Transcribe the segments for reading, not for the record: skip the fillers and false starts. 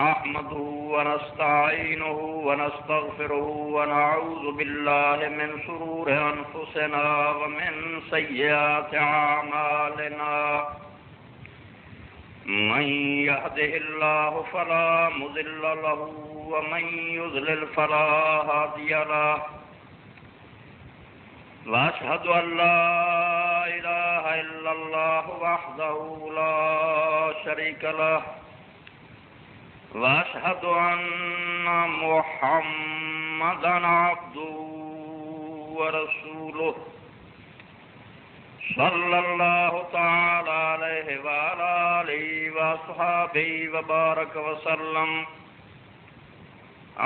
نحمده ونستعينه ونستغفره ونعوذ بالله من شرور أنفسنا ومن سيئات أعمالنا من يهده الله فلا مضل له ومن يضلل فلا هادي له وأشهد أن لا إله إلا الله وحده لا شريك له وأشهد أن محمدا عبده ورسوله صلى الله تعالى عليه وعلى آله وأصحابه وبارك وسلم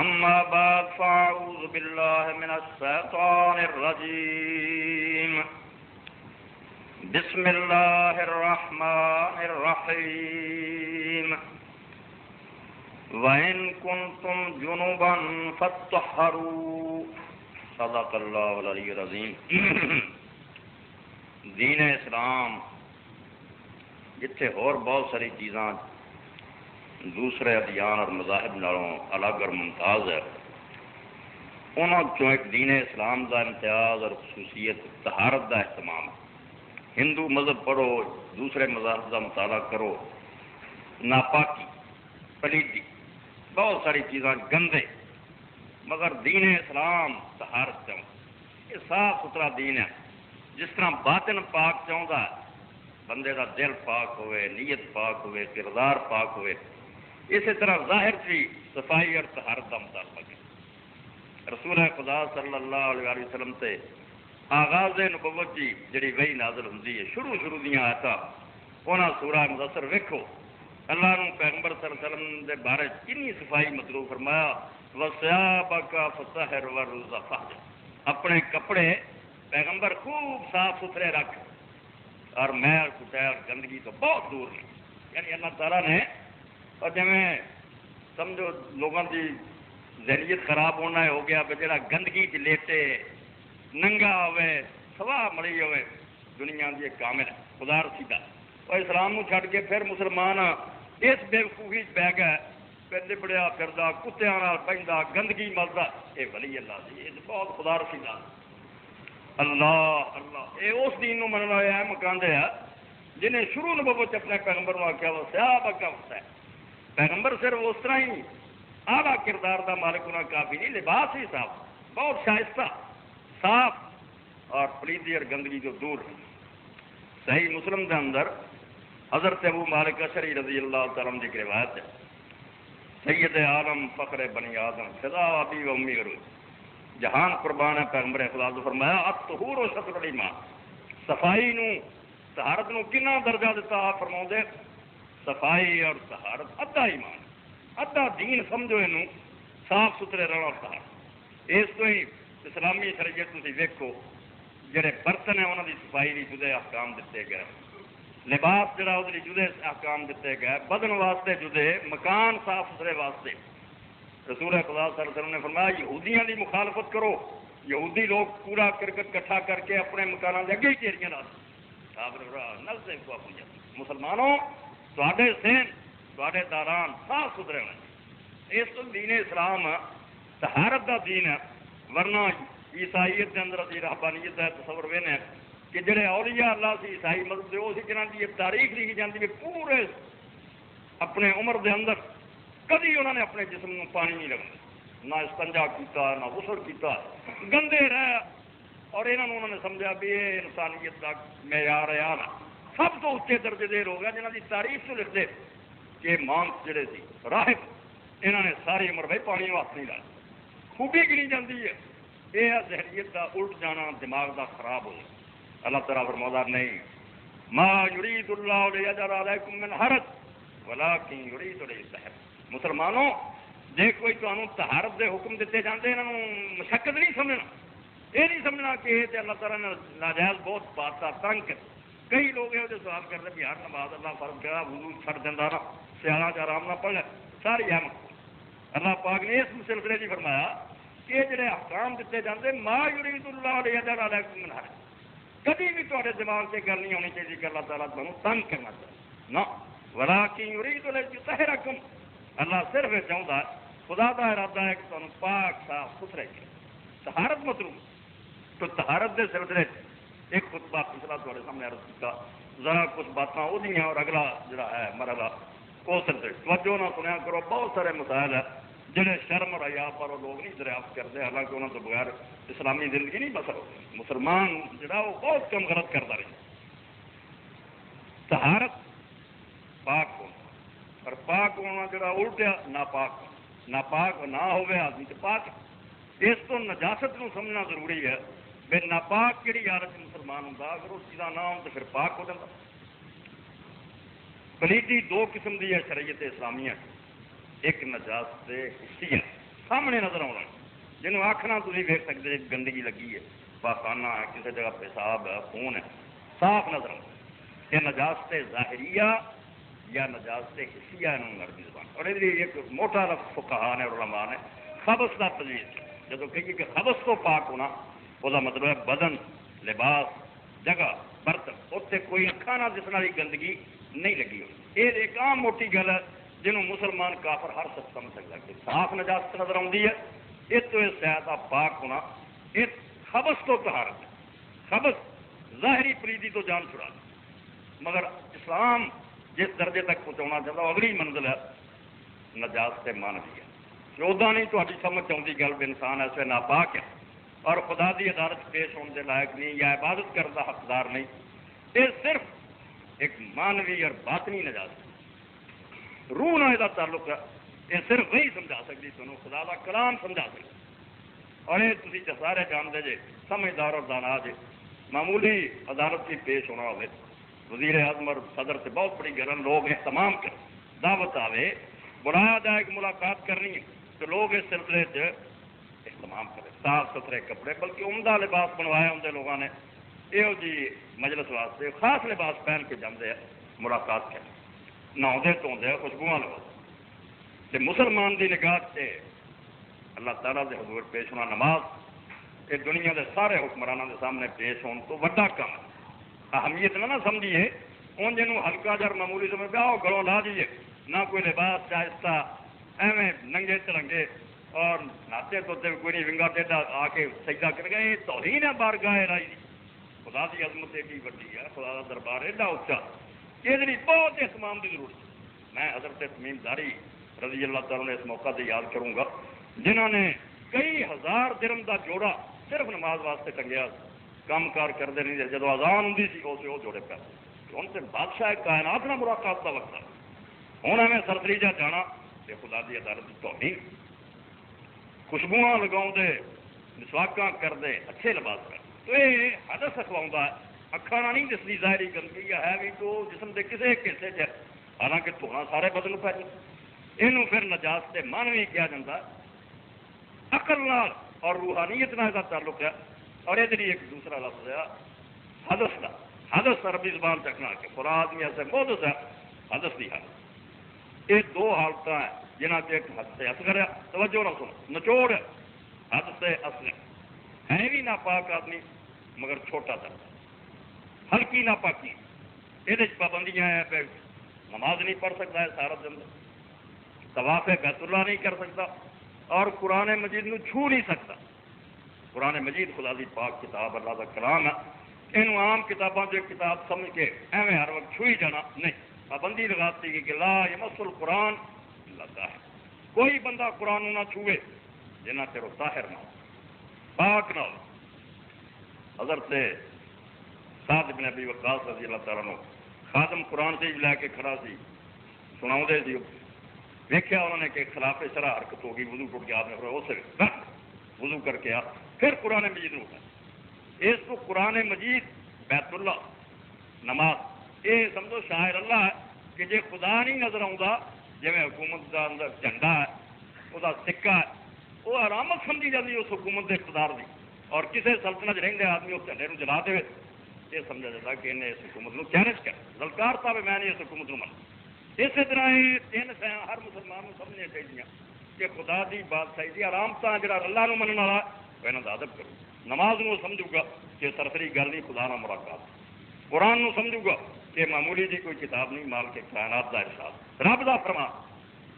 أما بعد فأعوذ بالله من الشيطان الرجيم بسم الله الرحمن الرحيم وَإِن كُنتُمْ جُنُبًا فَاتَّطَهَّرُوا صدق اللہ العلی العظیم۔ دین اسلام جتھے اور بہت ساری چیزاں دوسرے ادیان اور مذاہب نالوں الگ اور ممتاز ہے، انہوں چوں ایک دین اسلام کا امتیاز اور خصوصیت طہارت کا اہتمام ہے۔ ہندو مذہب پڑھو، دوسرے مذاہب کا مطالعہ کرو، ناپاکی، پلیتی، بہت ساری چیزاں گندے، مگر دین اسلام طہارت چاہوں، یہ صاف ستھرا دین ہے۔ جس طرح باطن پاک چاہتا ہے، بندے کا دل پاک ہوئے، نیت پاک ہوئے، کردار پاک ہوئے، اسی طرح ظاہر کی صفائی اور طہارت کا مطابق ہے۔ رسول خدا صلی اللہ علیہ وسلم سے آغاز نبوت کی جڑی وحی نازل ہوندی ہے، شروع دیاں آیاتاں انہاں سورہ مدثر ویکھو، اللہ نے پیغمبر صلی اللہ علیہ وسلم کے بارے کنی صفائی مطلوب فرمایا، وَثِيَابَكَ فَطَهِّرْ وَالرُّجْزَ فَاهْجُرْ، اپنے کپڑے پیغمبر خوب صاف ستھرے رکھ اور میل کٹیل گندگی تو بہت دور رہی۔ یعنی اللہ تعالیٰ نے، اور جویں سمجھو لوگوں کی ذہنیت خراب ہونا ہو گیا کہ جڑا گندگی چ لیٹے ننگا ہوئے سوا مڑی ہوئے دنیا کی ایک کامل خدا رسیدہ، اور اسلام چھڈ کے پھر مسلمان اس بے وقوفی پی گئے کہ لبڑیا پھردا، کتیاں نال بہندا، گندگی ملدا، یہ ولی اللہ دی، یہ بہت خدا رسیدہ اللہ اللہ، یہ اس دین نو مننا ہے مکان دے ہے جنہیں شروع نبوت اپنے پیغمبر نے آخیا وہ صحابہ کا ہوتا ہے۔ پیغمبر صرف اس طرح ہی اعلیٰ کردار دا مالک ہونا کافی نہیں، لباس ہی صاف، بہت شائستہ، صاف اور پلیتی اور گندگی جو دور۔ صحیح مسلم کے اندر حضرت ابو مالک اشعری رضی اللہ تعالیٰ عنہ کی روایت ہے، سید عالم فخر بنی آدم فدا ابی و امی غروج، جہان قربان ہے پیغمبر خدا نے فرمایا الطہور و شطر الایمان، صفائی نو طہارت نو کنا درجہ دیتا آپ فرماؤں دے، صفائی اور طہارت ادھا ایمان، ادھا دین سمجھو اینو صاف ستھرے رہنا اور طہارت۔ اس تو ہی اسلامی شریعت تسی ویکھو جڑے برتن ہیں انہوں کی صفائی لی جدے احکام دیتے گئے، لباس جڑا وہ جدے احکام دیتے گئے، بدن واسطے جدے، مکان صاف ستھرے واسطے۔ رسول خدا صلی اللہ علیہ وسلم نے فرمایا یہودیاں دی مخالفت کرو، یہودی لوگ پورا کرکٹ کٹھا کر کے اپنے مکانوں کے اگے ہی چیریاں نل سے مسلمانوں تے سین تے داران صاف ستھرے ہونے، اس دین اسلام طہارت دا دین ہے۔ ورنہ عیسائیت کے اندر اسی رہبانیت کا تصور وینے کہ جڑے اولیاء اللہ سی عیسائی مذہب دے اسی جنہاں دی تاریخ لکھی جاتی ہے، پورے اپنے عمر دے اندر کبھی انہوں نے اپنے جسم میں پانی نہیں لگا، نہ استنجا کیتا، نہ غسل کیتا، گندے رہے، اور انہوں نے سمجھا بھی یہ انسانیت کا معیار ہے۔ سب تو اچے درجے دے لوگ ہیں جنہوں کی تاریخ سے لکھتے کہ مانس جڑے سی راہب، انہوں نے ساری عمر بھائی پانی ہاتھ نہیں لایا، خوبی گنی جاتی ہے۔ یہ ذہنیت کا الٹ جانا دماغ کا خراب ہو جائے۔ اللہ تعالیٰ فرماتا نہیں ما یرید اللہ لیجعل علیکم من حرج ولکن یرید لیطہرکم، مسلمانوں جے کوئی تمہیں طہارت دے حکم دیتے جاندے انہوں مشقت نہیں سمجھنا، یہ نہیں سمجھنا کہ یہ اللہ تعالیٰ نے ناجائز بہت پاتا تنگ کر۔ کئی لوگ یہ سوال کرتے بھی ہر نماز اللہ فرض کرا وضو چھڑ دینا نا، سیاح چ آرام نہ پڑھ ساری احمد۔ اللہ پاک نے اس سلسلے کی فرمایا کہ جڑے احکام دیتے جاندے ما یرید اللہ لیجعل علیکم من حرج، کبھی بھی تھوڑے دماغ سے گل نہیں ہونی چاہیے کہ اللہ تعالیٰ تمہیں تنگ کرنا چاہیے۔ نہ ولیکن یرید لیطہرکم، اللہ صرف یہ چاہتا ہے، خدا کا ارادہ ہے کہ تمہیں پاک صاف ستھرے کرے، طہارت مطلوب۔ تو طہارت کے سلسلے ایک خطبہ پچھلا تھوڑے سامنے عرض کیا، ذرا کچھ باتاں وہ ہیں اور اگلا جڑا ہے مرحلہ وہ سلسلے توجہ نہ سنیا کرو۔ بہت سارے مسائل ہیں جڑے شرم اور حیا پر وہ لوگ نہیں دریافت کرتے، حالانکہ انہوں تو بغیر اسلامی زندگی نہیں بسر ہوتی۔ مسلمان جڑا وہ بہت کم غلط کرتا رہے۔ طہارت پاک ہونا اور پاک ہونا جڑا الٹیا ناپاک ہونا، ناپاک نہ ہوئے آدمی تو پاک۔ اس کو نجاست نو سمجھنا ضروری ہے، بے ناپاک کہڑی حالت مسلمان ہوں، اگر اس چیز کا نہ ہو تو پھر پاک ہو جاتا۔ پلیتی دو قسم کی ہے شریعت اسلامیہ، ایک نجاست حسی ہے سامنے نظر آنا، جنہوں آخنا تھی ویک سکتے گندگی لگی ہے، پاخانہ ہے، کسی جگہ پیشاب ہے، خون ہے، صاف نظر آنا۔ یہ نجاست ظاہریہ یا نجاست حسیہ انہوں عربی زبان، اور یہ ایک موٹا لفظ فقہا نے اور علماء نے خبث کا تجویز، جب کہیے کہ خبث تو پاک ہونا وہ مطلب ہے بدن، لباس، جگہ، برتن، اتنے کوئی اکھا نہ جس والی گندگی نہیں لگی ہو۔ یہ ایک عام موٹی گل ہے جنہوں مسلمان کافر ہر شخص سمجھ سکتا کہ صاف نجاست نظر آتی ہے، اس تو اس صحت کا پاک ہونا، یہ خبث تو طہارت ہے۔ خبث ظاہری پلیدی تو جان چھڑا، مگر اسلام جس درجے تک پہنچانا چاہتا وہ اگلی منزل ہے نجاست مانوی ہے۔ ادا نہیں تاری سمجھ آتی گل بھی انسان ایسے ناپاک ہے اور خدا کی عدالت پیش ہونے کے لائق نہیں یا عبادت کرنے کا حقدار نہیں، یہ صرف ایک مانوی اور باطنی نجاست، روح نہ یہ تعلق ہے۔ یہ صرف وہی سمجھا سکتی تمہیں، خدا کا کلام سمجھا سکتی، اور یہ تھی سارے جانتے جے، سمجھدار اور دانا جے۔ معمولی عدالت کی پیش ہونا ہوئے، وزیر اعظم اور صدر سے بہت بڑی گرن لوگ اہتمام کر دعوت آئے، بلایا جائے کہ ملاقات کرنی ہے تو لوگ اس سلسلے سے اہتمام کرے، صاف ستھرے کپڑے، بلکہ عمدہ لباس بنوایا ہوں لوگوں نے، یہ جی مجلس واسطے خاص لباس پہن کے جاتے ہیں ملاقات کریں، نہاؤندے دھوندے خوشبو لگا۔ مسلمان کی نگاہ سے اللہ تعالیٰ کے حضور پیش ہونا نماز، یہ دنیا کے سارے حکمرانوں کے سامنے پیش ہونے تو وڈا کام ہے۔ اہمیت نہ سمجھیے ان جنوں ہلکا جر معمولی سمجھ پیا وہ گلوں لا دیجیے، نہ کوئی لباس چاہستہ ایویں ننگے ترنگے اور ناچے توتے کوئی نہیں ونگا ٹیڈا آ کے سجدہ کر گئے، یہ توہین ہے بارگاہ الہی دی۔ خدا کی عظمت ایڈی وڈی ہے، خدا کا دربار ایڈا اچا، یہ بہت اہتمام کی ضرورت ہے۔ میں حضرت تمیم داری رضی اللہ تعالیٰ نے اس موقع سے یاد کروں گا، جنہوں نے کئی ہزار درم کا جوڑا صرف نماز واسطے ٹنگیا، کام کار کرتے نہیں، جب اذان ہوں سی اسے وہ جوڑے پہ ہوں تو بادشاہ کائنات نہ ملاقات کا وقت ہے، ہوں ایویں سرسریجا جانا یہ خدا کی عدالت توہین۔ خوشبو لگاؤ مسواکاں کرتے اچھے لباس کر تو یہ حدث اخوا، اکھا نہ نہیں دستی ظاہری گندگی ہے بھی تو جسم کے کسی ایک حصے چ، حالانکہ دھونا سارے بدن پہ یہ پھر نجاست مانوی کیا جاتا، عقل نال اور روحانیت نال کا تعلق ہے۔ اور یہ ایک دوسرا لفظ ہے حدث کا، حدث عربی زبان چکنا کہ پورا آدمی ایسے محدث ہے، حدث کی حالت، یہ دو حالت ہیں جنہ سے ایک حد سے اصغر ہے، توجہ نہ سنو، نچوڑ ہے حد سے اصغر ہے بھی ناپاک آدمی مگر چھوٹا تھا، ہلکی ناپاکی، یہ پابندیاں ہیں پہ نماز نہیں پڑھ سکتا ہے سارا دن، طواف بیت اللہ نہیں کر سکتا اور قرآن مجید نو چھو نہیں سکتا۔ قرآن مجید خدا دی پاک کتاب اللہ کا کلام ہے، یہ عام کتابوں سے کتاب سمجھ کے ایویں ہر وقت چھوئی جانا نہیں، پابندی لگاتی گئی کہ لا یمس القرآن الا طاہر، کوئی بندہ قرآن نہ چھوئے جنہ تیرو طاہر نہ ہو، پاک نہ ہو۔ حضرت سعد بن ابی وقاص رضی اللہ تعالیٰ عنہ خادم قرآن سے لے کے کھڑا سی، سناؤ دے سی، دیکھا انہوں نے کہ خلاف شرع حرکت ہوگی، وضو ٹوٹ گیا، آپ نے اسے وضو کر کے آ پھر قرآن مجید روکا، اس کو قرآن مجید بیت اللہ نماز یہ سمجھو شاعر اللہ ہے کہ جی خدا نہیں نظر آتا، جی حکومت کا اندر جھنڈا ہے وہ سکہ ہے، وہ علامت سمجھی جاتی اس حکومت کے اقتدار کی، اور کسی سلطنت رہتے آدمی اس جھنڈے کو جلا دے یہ سمجھا جاتا کہ انہیں اس حکومت کو چیلنج کر للکار تھا میں نہیں اس حکومت کو مانا۔ اسی طرح یہ تین سیاں ہر مسلمان کو سمجھنے چاہیے کہ خدا کی بادشاہی کی آرامتا جا اللہ کو منع والا وہ یہاں کا ادب کرو، نماز نو سمجھو گا کہ سرسری گل نہیں خدا نہ ملاقات، قرآن نو سمجھو گا یہ معمولی جی کوئی کتاب نہیں، مال کے کائنات کا احساس رب کا فرمان،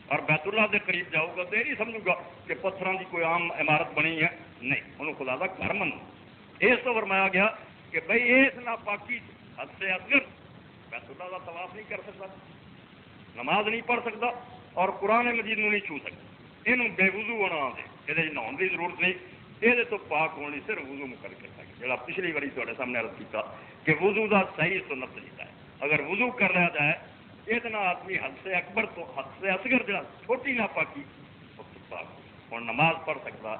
اور بیت اللہ کے قریب جاؤ گا تو یہ نہیں سمجھوں گا کہ پتھروں کی کوئی عام عمارت بنی ہے، نہیں، انہوں خدا کا گھر منو۔ اس تو فرمایا گیا کہ بھائی اس ناپاکی حد سے اصغر بیت اللہ کا طواف نہیں کر سکتا، نماز نہیں پڑھ سکتا، اور قرآن مجید نہیں چھو سکتا، یہ بے وضو ہونا آتے، یہ نہاؤن کی ضرورت نہیں، یہ تو پاک ہونے صرف وضو مکر کر سکے، جا پچھلی باری تے سامنے عرض کیا کہ وضو کا صحیح سنت طریقہ ہے، اگر وضو کر لیا جائے اتنا آدمی حد سے اکبر تو حد سے اصغر جا چھوٹی ناپاکی پاک اور نماز پڑھ سکتا،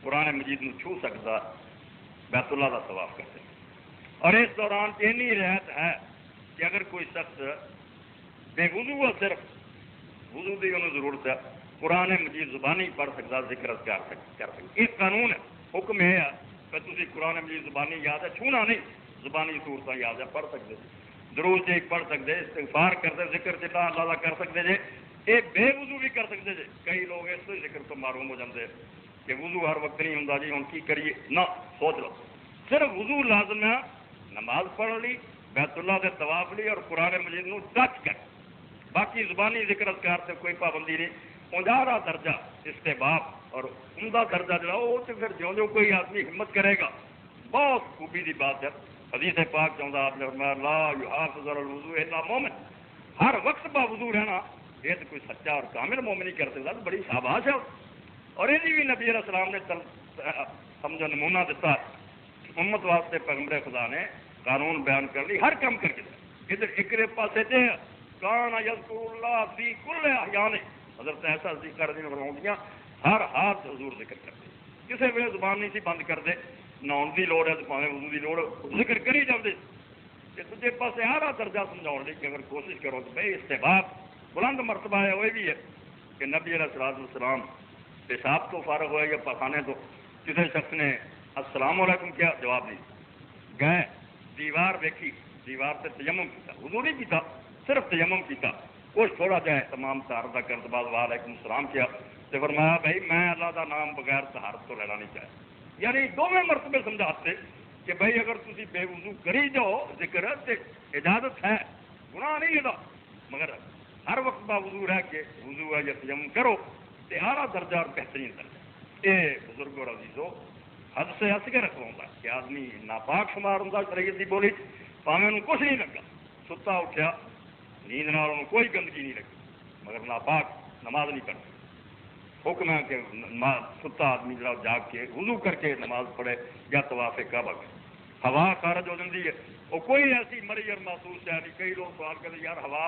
قرآن مجید میں چھو سکتا، بیت اللہ کا طواف کر سکتا۔ اور اس دوران اینی رعایت ہے کہ اگر کوئی شخص بے وضو ہے، صرف وضو کی انہوں ضرورت ہے، قرآن مجید زبانی پڑھ سکتا، ذکر کر سکتا۔ یہ قانون ہے، حکم یہ ہے کہ تھی قرآن مجید زبانی یاد ہے، چھونا نہیں، زبانی صورتیں یاد ہے، پڑھ سکتے، درود جی پڑھ سکتے، استغفار کرتے، ذکر جتنا اللہ کر سکتے جی، یہ بے وضو بھی کر سکتے جی۔ کئی لوگ اس ذکر تو معروم ہو جاتے کہ وضو ہر وقت نہیں ہوں جی، ہوں کی کریے، نہ سوچ لو، صرف وضو لازم ہے، نماز پڑھ لی، بیت اللہ کے طواف لی اور قرآن مجید نو ٹچ کر، باقی زبانی ذکر اذکار سے کوئی پابندی نہیں۔ 50واں درجہ استحباب اور عمدہ درجہ جو وہ تو پھر جو کوئی آدمی ہمت کرے گا، بہت خوبی کی بات ہے۔ حدیث پاک چاہتا آپ نے فرمایا لا یحافظ علی الوضوء الا مومن، ہر وقت باوضو رہنا یہ تو کوئی سچا اور کامل مومن ہی کر سکتا، تو بڑی شاباش ہے۔ اور یہ بھی نبی علیہ السلام نے سمجھو نمونہ دیتا، امت واسطے پیغمبر خدا نے قانون بیان کر لی، ہر کام کر کے ادھر ایک پاسے سے کان یذکر اللہ فی کل احیان، حضرت ایسا ذکر دی فرماؤں ہر ہاتھ حضور ذکر کرتے، کسی ویلے زبان نہیں سی بند کرتے، نہاؤن کی لوڑ ہے تو پاویں وضو کی لوڑ، ذکر کری جاتے۔ کہ دوسرے پاسے آرا درجہ سمجھاؤ لی کہ اگر کوشش کرو تو بھائی استحباب بلند مرتبہ ہے، وہ بھی ہے کہ نبی علیہ السلام پیشاب تو فارغ ہوئے یا پخانے تو کسی شخص نے السلام علیکم کیا، جواب نہیں، گئے دیوار ویکھی، دیوار سے تیمم کیا، وضو نہیں کیتا، صرف تیمم کیتا، کچھ تھوڑا جائے تمام طہارت کرنے بعد وعلیکم السلام کیا، تو فرمایا بھائی میں اللہ کا نام بغیر طہارت تو لینا نہیں چاہے۔ یعنی دونوں مرتبے سمجھاتے کہ بھائی اگر تھی بے وضو کری جاؤ ذکر تو اجازت ہے، گناہ نہیں ہے، مگر ہر وقت باوضو رہ کے وضو ہے یا تیمم کرو تو اعلیٰ درجہ اور بہترین درجہ۔ یہ بزرگ اور عزیزو حد سے اصغر رکھواؤں گا کہ آدمی ناپاک شمار ہوں شریعت کی بولی، پاویں انہوں کچھ نہیں لگا، ستا اٹھیا نیند نال انہوں کوئی گندگی نہیں لگی، مگر ناپاک نماز نہیں پڑھتا۔ حکم ہے کہ ستا آدمی جڑا جاگ کے وضو کر کے نماز پڑھے یا طواف کعبہ کرے، ہوا خارج ہو جاتی ہے، وہ کوئی ایسی مری اور محسوس ہے نہیں۔ کئی لوگ سوال کرتے یار ہوا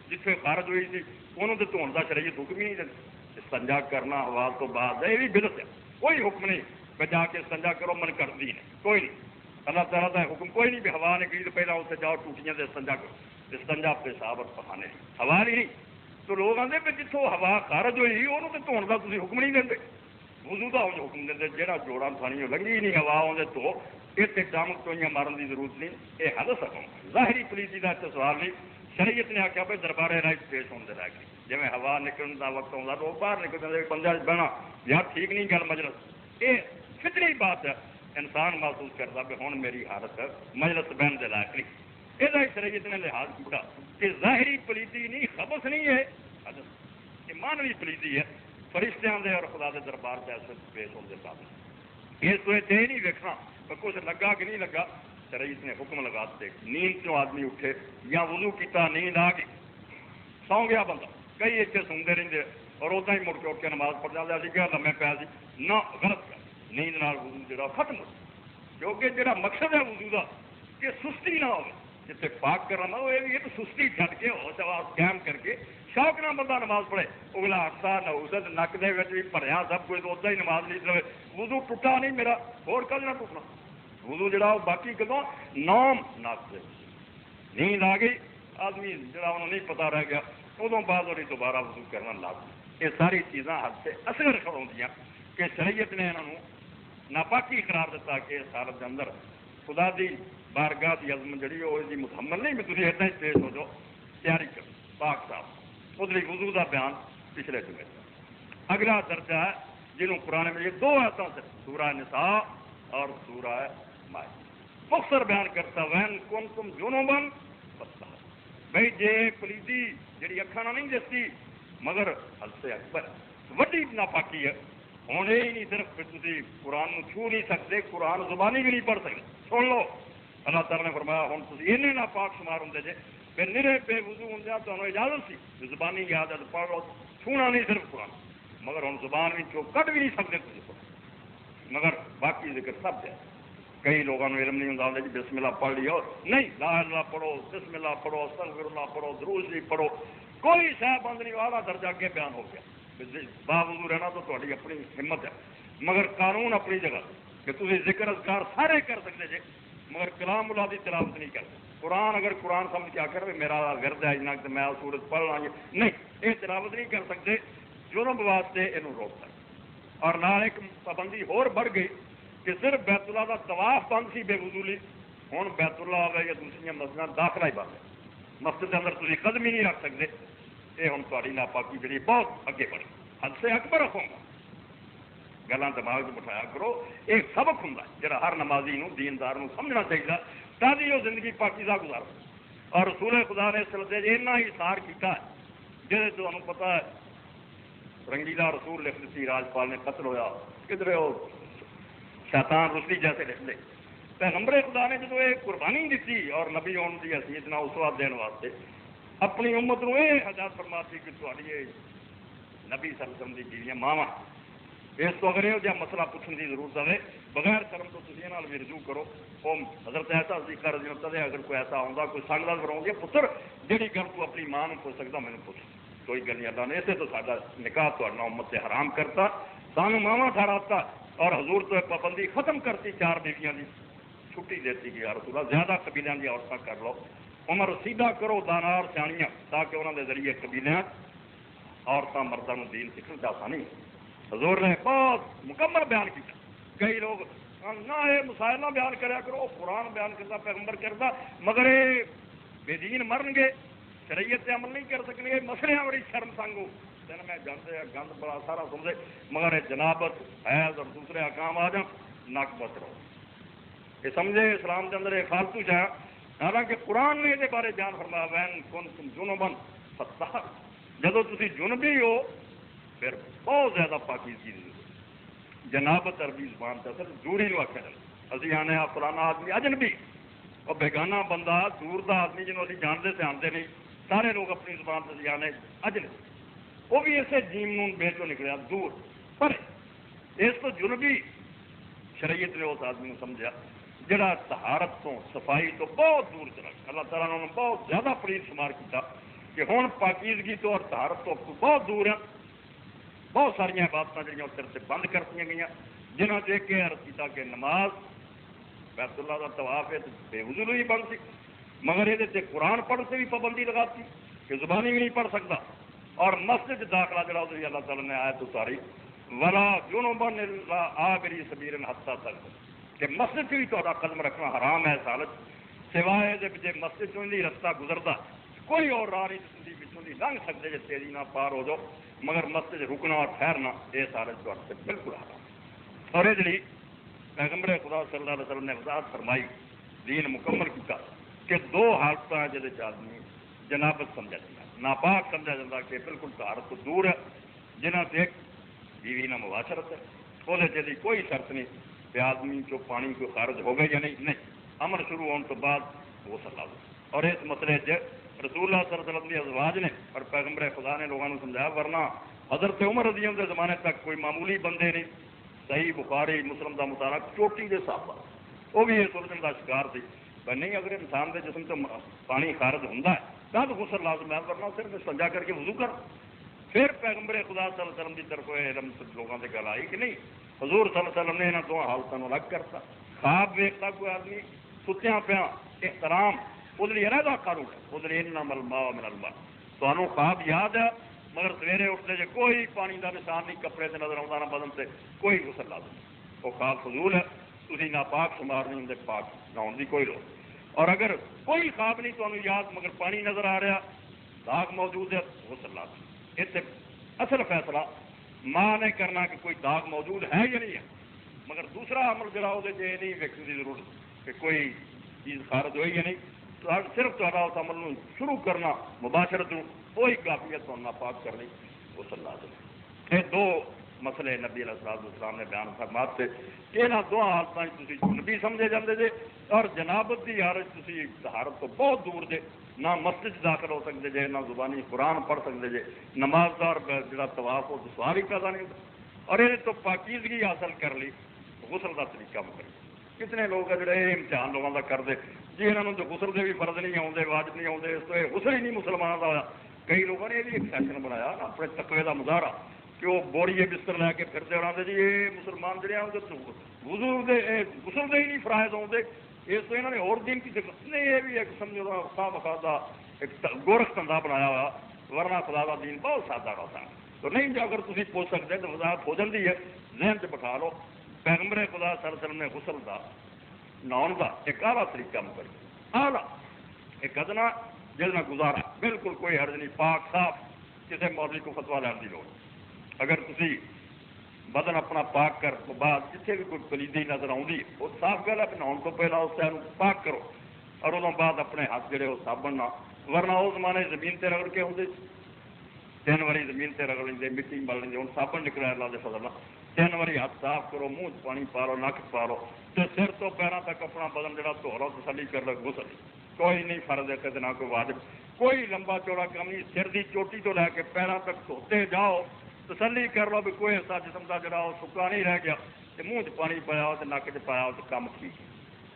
جتنے خارج ہوئی تھی انہوں نے دھونے کا شریعت حکم ہی نہیں دیتا، استنجا کرنا ہوا تو بعد یہ بھی بدعت ہے، کوئی حکم نہیں کہ جا کے استنجا کرو، من کرتی نہیں، کوئی نہیں، اللہ تعالیٰ کا حکم کوئی نہیں بھی ہوا نکلی تو پہلے اسے جاؤ ٹوٹیاں سے استنجا کرو، استنجا پیشاب اور پخانے ہوا نہیں، تو لوگ آتے کہ جتوں ہوا خارج ہوئی انہوں تو دھونے کا تھی حکم نہیں دیں، وضو کا حکم دیں، جہاں جوڑا تھانی لنگی ہی نہیں ہوا آدھے تو یہ ڈم ٹوئیاں مارن کی ضرورت نہیں، یہ حدث ہے، ظاہری پلیتی کا اتنے سوال نہیں۔ شریعت نے آخیا بھائی دربارے رائٹ پیش ہونے لگ گئی، جی ہوا نکلنے کا وقت آتا تو وہ باہر نکل جاتے، بندہ بہنا یار ٹھیک نہیں گل مجلس، یہ فطری بات ہے، انسان محسوس کرتا کہ ہوں میری حالت مجلس بہن کے لائق نہیں، یہ شریعت نے لحاظ کیا کہ ظاہری پلیتی نہیں، خبص نہیں ہے، حدث یہ مانوی پلیتی ہے، فرشتیاں دے اور خدا دے دربار سے ایسے پیش ہونے کے بعد یہ تو یہ نہیں ویکنا کچھ لگا کہ نہیں لگا، شریعت نے حکم لگا دے نیند چوں آدمی اٹھے یا وضو کیتا نیند آ گئی سو گیا بندہ، کئی اتنے سوندے رہتے اور ادا ہی مڑ کے اٹھ کے نماز پڑھ جاتا سی کیا لمے پیا سی، نہ غلط کیا، نیند نال وضو جڑا ختم ہو، کیونکہ جڑا مقصد ہے وضو کا کہ سستی نہ ہو، جتنے پاک کرنا وہ یہ تو سستی چھڈ کے ہوش آواز قائم کر کے شوق نہ بندہ نماز پڑھے، اگلا ہستا نہ نک دے بھی بھریا سب کچھ تو ادا ہی نماز نہیں چلے، وضو ٹوٹا نہیں میرا، اور کل نہ ٹوٹنا، وضو جڑا وہ باقی کدوں نوم نک دے نیند آ گئی آدمی جڑا انہوں نہیں پتا رہ گیا ادوں بعد اور دوبارہ وضو کرنا لازمی۔ یہ ساری چیزاں حد سے اصغر کھڑوندیاں کہ شریعت نے انہوں ناپاکی قرار دیتا کہ اس حالت کے اندر خدا دی بارگاہ کی عزم جڑی وہ دی مکمل نہیں، بھی تھی اتنا ہی پیش ہو جاؤ، تیاری کرو پاک صاحب ادھر وضو کا بیان پچھلے جمعے۔ اگلا درجہ ہے جنہوں قرآن میں یہ دو آیتوں سے سورہ نساء اور سورہ مائدہ مختصر بیان کرتا وین کنتم جنبا فاستحر بھائی جے پلیدی جڑی اکھاں نال نہیں دستی مگر حد سے اکبر وڈی ناپاکی ہے. ہوں یہ نہیں صرف تھی قرآن چھو نہیں سکتے, قرآن زبانی بھی نہیں پڑھ سکتے. سن لو اللہ تعالیٰ نے فرمایا ہوں تھی این ناپاک شمار ہوں جی پھر نرے بے وضو ہوں تمہیں اجازت سی زبانی یاد پڑھ لو, چھونا نہیں صرف قرآن, مگر ہوں زبان بھی کٹ بھی نہیں سکتے تھی, مگر باقی ذکر سب ہے. کئی لوگوں کو علم نہیں ہوتا جی بسم اللہ پڑھ لیو, نہیں لا اللہ پڑھو, بسم اللہ پڑھو, استغفر اللہ پڑھو, درود شریف پڑھو, کوئی شاہ بند نہیں, والا درجہ اگے بیان ہو گیا. باوضو رہنا تو تھوڑی اپنی ہمت ہے, مگر قانون اپنی جگہ کہ تھی ذکر اذکار سارے کر سکتے جی, مگر کلام اللہ کی تلاوت نہیں کرتے. قرآن اگر قرآن سمجھ کے آخر میرا گرد ہے جنا کہ میں سورت پڑھ لاں گی, نہیں یہ تلاوت نہیں کر سکتے, جرم واسطے یہ روک سکتے. اور نال ایک پابندی ہور بڑھ گئی کہ صرف بیت اللہ کا طواف بند سی بے وضولی, ہوں بیت اللہ آئے یا دوسری مسجد داخلہ ہی بند ہے, مسجد کے اندر تھی قدم ہی نہیں رکھ سکتے. یہ ہوں تاری ناپاکی جی بہت اگے بڑھی, حد سے اکبر رکھوں گا. گلان دماغ سے بٹھایا کرو, ایک سبق ہوں جہاں ہر نمازی نو دیندار نو سمجھنا چاہیے تاکہ وہ زندگی پاکیزہ گزار. اور رسول خدا نے اس سلسلے اینا ہی اشار کیا ہے جہاں تمہیں پتا ہے رنگیلا رسول لکھ دیتی, راجپال نے قتل ہویا, کدھر وہ شیطان رسلی جیسے لکھ دے. پیغمبر خدا نے جب یہ قربانی دیتی اور نبی ہونے کی حیثیت نہ اسوات دین واسطے اپنی امت کو یہ ہدایت فرماتی کہ تھوڑی نبی صلی اللہ علیہ وسلم کی بیویاں ماواں, اس کو اگر یہ مسئلہ پوچھنے کی ضرورت ہے بغیر شرم تو تھی یہ بھی رجوع کرو. وہ حضرت ایسا ذکر ہے اگر کوئی ایسا ہوگا کوئی سنگتا کراؤں گے پتر جہی گل تو اپنی ماں کو پوچھ سکتا مجھے پوچھ, کوئی گل نہیں. اللہ نے اسے تو سارا نکاح تھوڑا امت سے حرام کرتا, سانو ماواں ٹھہراتا اور حضور تو پابندی ختم کرتی, 4 بیویاں کی چھٹی دیتی کہ یار تھوڑا زیادہ قبیلوں کی عورتیں کر لو, عمر سیدھا کرو دانار سیاحیاں تاکہ انہوں کے ذریعے قبیلے عورتیں مردوں کو دین سیکھنے سے آسانی. حضور نے بہت مکمل بیان کیا. کئی لوگ نہ یہ مسائل نہ بیان کریا کرو, قرآن بیان کرتا پیغمبر کرتا, مگر یہ بے دین مرن گے شریعت سے عمل نہیں کر سکیں, مسئلے بڑی شرم سنگو دن میں جانتے ہیں گند بڑا سارا سمجھے, مگر یہ جنابت حیض اور دوسرے احکام آ جائیں نک بس رہو. یہ سمجھے اسلام کے اندر یہ فالتو جا, حالانکہ قرآن نے یہ بارے بیان فرمایا وین کن تم جنوبن فاستحر, جدو تھی جنبی ہو پھر بہت زیادہ پاکیزگی کی ضرورت. جنابت عربی زبان سے اصل دوری نو آخر ابھی آنے فلانا آدمی اجنبی اور بیگانہ بندہ دور دا آدمی جنہوں ابھی جانتے سے آتے نہیں, سارے لوگ اپنی زبان سے آنے اجنبی, وہ بھی اسے جیم نون بے چو نکلیا دور. پر اس تو جنبی شریعت نے اس آدمی کو سمجھا جڑا طہارت تو صفائی تو بہت دور چلا. اللہ تعالیٰ نے بہت زیادہ پلیت شمار کیا کہ ہوں پاکیزگی تو اور طہارت تو بہت دور ہے. بہت ساریا عبادت جہاں سر سے بند کرتی گئی جنہوں نے ایک عرض کیا کہ نماز بیت اللہ کا طواف ہے بے وضو ہی بند سی, مگر یہ قرآن پڑھ سے بھی پابندی لگاتی کہ زبانی بھی نہیں پڑھ سکتا. اور مسجد داخلہ جڑا اللہ تعالیٰ نے آیت اتاری ولا جنوبن آبری سبیر حتیٰ تک کہ مسجد سے بھی تھوڑا قدم رکھنا حرام ہے حالت سوائے جی مسجد چوں نہیں رستہ گزرتا کوئی اور راہ نہیں پچھوں کی لنگ سکتے جی تیزی نہ پار ہو جاؤ, مگر مسجد رکنا اور ٹھہرنا یہ حالت سے بالکل حرام. اور یہ جی پیغمبر خدا صلی اللہ علیہ وسلم نے وضاحت فرمائی دین مکمل کیا کہ 2 حالت جہاں آدمی جنابت سمجھا جاتا ناپاک سمجھا جاتا کہ بالکل طہارت تو دور ہے, جنہ سے ایک بیوی نہ مباشرت ہے وہ جی کوئی شرط نہیں کہ آدمی جو پانی کو خارج ہو گئے یا نہیں, امر شروع ہونے تو بعد وہ سلا دو. اور اس مسئلے رسول اللہ صلی اللہ علیہ وسلم کی ازواج نے اور پیغمبر خدا نے لوگوں کو سمجھایا, ورنہ حضرت عمر رضی اللہ عنہ کے زمانے تک کوئی معمولی بندے نہیں, صحیح بخاری مسلم کا مطالعہ چوٹی کے صحابہ وہ بھی یہ سوچنے کا شکار تھی کہ نہیں اگر انسان کے جسم سے پانی خارج ہوتا ہے تو غسل لازم ہے, ورنہ صرف سجا کر کے وضو کر. پھر پیغمبر خدا صلی اللہ علیہ وسلم کی طرف علم لوگوں سے گل آئی کہ نہیں حضور صلی اللہ علیہ وسلم نے یہاں 2 حالتوں الگ کرتا. خواب ویکتا کوئی آدمی ستیا پیا احترام وہ علیحدہ قانون ہے, وہ انما الماء من الماء. تمہوں خواب یاد ہے مگر سویرے اٹھتے جی کوئی پانی کا نشان نہیں کپڑے سے نظر آتا نہ بدن سے کوئی غسل لازم نہیں, وہ خواب فضول ہے, تھی ناپاک شمار نہیں ہوں پاک نہاؤ کی کوئی لوڑ. اور اگر کوئی خواب نہیں تمہیں یاد مگر پانی نظر آ رہا داغ موجود ہے غسل لازم. اس سے اصل فیصلہ ماں نے کرنا کہ کوئی داغ موجود ہے یا نہیں ہے, مگر دوسرا عمل جڑا وہ نہیں ویکھنے کی ضرورت کہ کوئی چیز خارج ہوئی یا نہیں, صرف تہاڈا اس عمل نوں شروع کرنا مباشرت وہی کافی ہے تو ناپاک کرنی غسل لازم. یہ دو مسئلے نبی علیہ الصلوۃ والسلام نے بیان فرماتے. یہاں دو حالتوں تھی نبی سمجھے جاتے جے اور جنابت کی حالت تھی طہارت تو بہت دور جے. نہ مسجد داخل ہو سکتے جے، نہ زبانی قرآن پڑھ سکتے جے، نماز دار جڑا طواف ہو تو سوال ہی پیدا نہیں ہوتا. اور یہ تو پاکیزگی حاصل کر لی غسل کا طریقہ مکر. کتنے لوگ ہیں جڑے امتحان لوگوں کا کرتے جی یہاں تو غسل کے بھی فرض نہیں آتے، واجب نہیں آتے، اس تو غسل ہی نہیں مسلمانوں کا ہوا. کئی لوگوں نے یہ بھی ایک فیشن بنایا اپنے تقوی کا مظاہرہ کہ وہ بوڑیے بستر لے کے پھرتے ہونا جی یہ مسلمان جڑے وضو دے غسل دے ہی نہیں فرائض آتے، اس تو یہاں نے اور دن کی نہیں. یہ بھی ایک سمجھو خواہ مخواہ ایک گورکھ دھندا بنایا ہوا. ورنہ خدا کا دین بہت سادہ ہوتا ہے. تو نہیں جو اگر تھی پوچھ سکتے تو وضاحت ہو جاتی ہے. ذہن سے بٹھا لو پیغمبر خدا صلی اللہ علیہ وسلم نے غسل کا نہاؤن کا ایک اعلیٰ طریقہ مکر اعلیٰ ایک ادنا جس میں گزارا بالکل کوئی حرج نہیں، پاک صاف، کسی مولوی کو فتوا لین کی لوڑ. اگر تھی بدن اپنا پاک کر تو بعد جتنے بھی کوئی کلیدی نظر آتی وہ صاف گل ہے کہ نہاؤن تو پہلے اس شہر پاک کرو اور ادو بعد اپنے ہاتھ جڑے وہ صابن نہ. ورنہ اس زمانے زمین تے رگڑ کے آتے 3 واری زمین تے رگڑ لیں مٹی مل لیں. ہوں صابن نکلا اللہ کے فضل 3 واری ہاتھ صاف کرو، منہ پانی پا لو، نک پا لو، تو سر تو پیروں تک اپنا بدن جڑا دھو لو، تسلی کر لو غسل. کوئی نہیں فرض ہے نہ کوئی واجب، کوئی لمبا چوڑا کام نہیں. سر کی چوٹی تو لے کے پیروں تک دھوتے جاؤ، تسلی کر لو بھی کوئی ایسا جسم کا جڑا وہ سکا نہیں رہ گیا. منہ چ پانی پایا ہو تو نک چ پایا ہو تو کام ٹھیک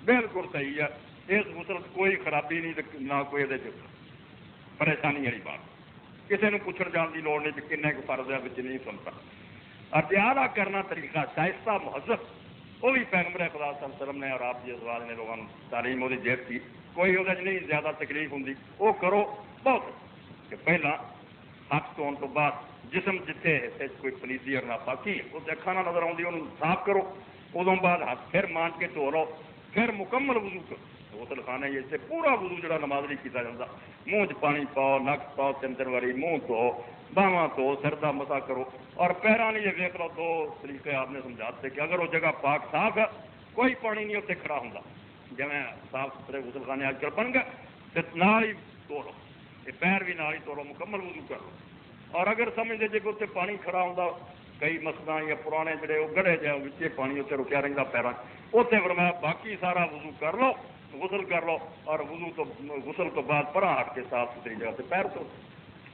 بالکل صحیح ہے. اس غسل کوئی خرابی نہیں، نہ کوئی یہ پریشانی والی بات. کسی نے پوچھنے جان کی لوڑ نہیں کہ کن کو فرض ہے بچ نہیں سنتا. اور اعلیٰ کرنا طریقہ شائستہ مہذب وہ بھی پیغمبر خدا صلی اللہ علیہ وسلم نے اور آپ کی ازواج نے لوگوں تعلیم وہ جیب کی. کوئی وہ نہیں زیادہ تکلیف ہوں وہ کرو بہت کہ پہلا ہاتھ دھونے تو بعد جسم جتنے حصے کوئی پلیزی اور ناپاکی وہ اکھاں نہ نظر آتی انہوں صاف کرو. ادو بعد ہاتھ پھر مان کے دھو لو، پھر مکمل وضو کرو. غسل خانے جیسے پورا وضو جڑا نماز نہیں کیا جاتا. منہ چ پانی پاؤ، نک پاؤ 3 واری، منہ دھو، باواں دھو، سر کا مسا کرو. اور پیروں نے یہ دیکھ لو 2 طریقے آپ نے سمجھاتے کہ اگر وہ جگہ پاک صاف ہے کوئی پانی نہیں اتنے کھڑا ہوں جی صاف ستھرے غسل خانے اج کل بن گئے تو نال ہی دھو لو، یہ پیر بھی نال ہی دھو لو، مکمل وضو کر لو. اور اگر سمجھتے جی اتنے پانی کھڑا ہوں کئی مسجد یا پرانے جڑے وہ گڑھے جائے بچے پانی اتنے رکیا رہتا پیروں اتنے فرمایا باقی سارا وضو کر لو، غسل کر لو. اور غسل تو بعد پرا ہٹ کے صاف ستھری جگہ سے پیر تو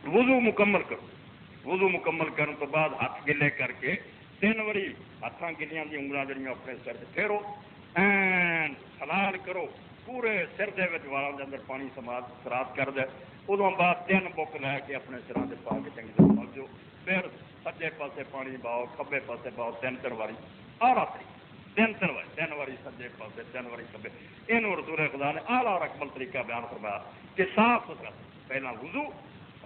وضو مکمل کرو. وضو مکمل کرنے تو بعد ہاتھ گلے کر کے 3 واری ہاتھاں گلیاں کی انگلیں جڑیاں اپنے سر سے پھیرو، این حلال کرو پورے سر دے والوں کے اندر پانی سرات کر دے. ادو بعد 3 بک لے کے اپنے سروں سے پا کے چنگی طرح پل دو. پھر سجے پاسے پانی پاؤ، کھبے پاسے پاؤ 3 واری اور آخری 3 واری سجے پاسے 3 واری کھبے. یہ رسول خدا نے اعلیٰ اور اکمل طریقہ بیان فرمایا کہ صاف ستھرا پہلا وضو